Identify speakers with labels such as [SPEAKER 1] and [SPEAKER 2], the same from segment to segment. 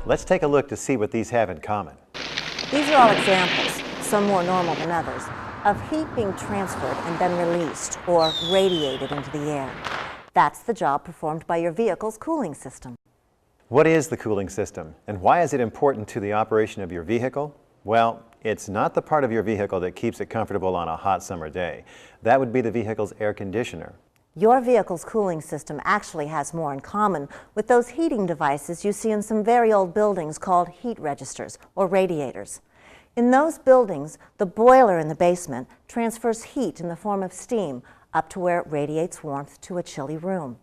[SPEAKER 1] Let's take a look to see what these have in common.
[SPEAKER 2] These are all examples, some more normal than others, of heat being transferred and then released or radiated into the air. That's the job performed by your vehicle's cooling system.
[SPEAKER 1] What is the cooling system, and why is it important to the operation of your vehicle? Well, it's not the part of your vehicle that keeps it comfortable on a hot summer day. That would be the vehicle's air conditioner.
[SPEAKER 2] Your vehicle's cooling system actually has more in common with those heating devices you see in some very old buildings called heat registers or radiators. In those buildings, the boiler in the basement transfers heat in the form of steam up to where it radiates warmth to a chilly room.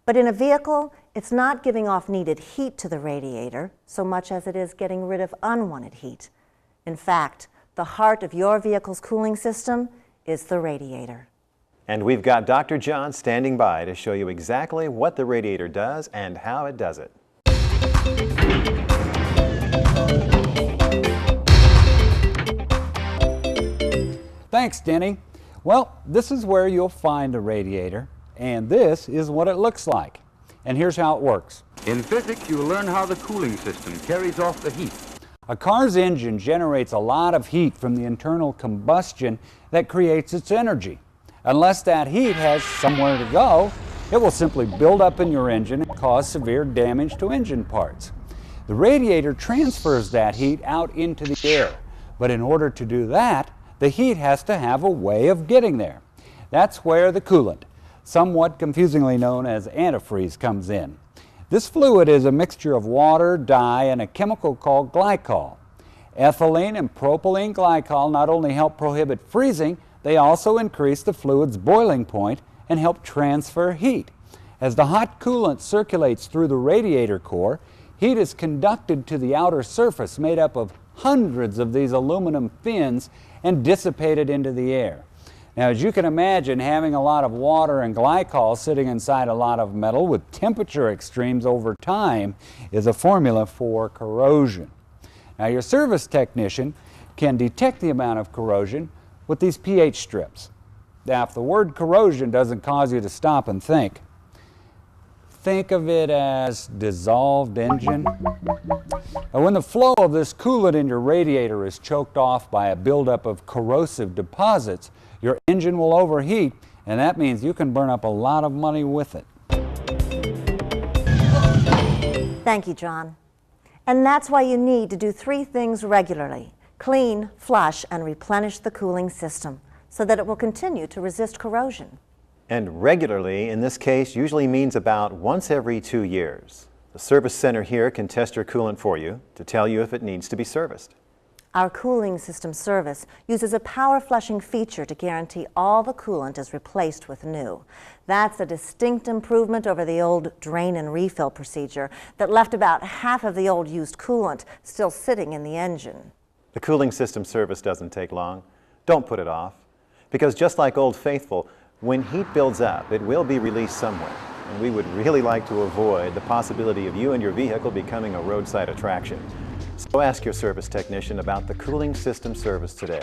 [SPEAKER 2] But in a vehicle, it's not giving off needed heat to the radiator so much as it is getting rid of unwanted heat. In fact, the heart of your vehicle's cooling system is the radiator.
[SPEAKER 1] And we've got Dr. John standing by to show you exactly what the radiator does and how it does it.
[SPEAKER 3] Thanks, Denny. Well, this is where you'll find a radiator, and this is what it looks like. And here's how it works.
[SPEAKER 4] In physics, you will learn how the cooling system carries off the heat.
[SPEAKER 3] A car's engine generates a lot of heat from the internal combustion that creates its energy. Unless that heat has somewhere to go, it will simply build up in your engine and cause severe damage to engine parts. The radiator transfers that heat out into the air, but in order to do that, the heat has to have a way of getting there. That's where the coolant, somewhat confusingly known as antifreeze, comes in. This fluid is a mixture of water, dye, and a chemical called glycol. Ethylene and propylene glycol not only help prohibit freezing, they also increase the fluid's boiling point and help transfer heat. As the hot coolant circulates through the radiator core, heat is conducted to the outer surface made up of hundreds of these aluminum fins and dissipated into the air. Now, as you can imagine, having a lot of water and glycol sitting inside a lot of metal with temperature extremes over time is a formula for corrosion. Now, your service technician can detect the amount of corrosion with these pH strips. Now, if the word corrosion doesn't cause you to stop and think of it as dissolved engine. Now, when the flow of this coolant in your radiator is choked off by a buildup of corrosive deposits, your engine will overheat, and that means you can burn up a lot of money with it.
[SPEAKER 2] Thank you, John. And that's why you need to do 3 things regularly: clean, flush, and replenish the cooling system so that it will continue to resist corrosion.
[SPEAKER 1] And regularly, in this case, usually means about once every 2 years. The service center here can test your coolant for you to tell you if it needs to be serviced.
[SPEAKER 2] Our cooling system service uses a power flushing feature to guarantee all the coolant is replaced with new. That's a distinct improvement over the old drain and refill procedure that left about half of the old used coolant still sitting in the engine.
[SPEAKER 1] The cooling system service doesn't take long. Don't put it off. Because just like Old Faithful, when heat builds up, it will be released somewhere. And we would really like to avoid the possibility of you and your vehicle becoming a roadside attraction. So ask your service technician about the cooling system service today.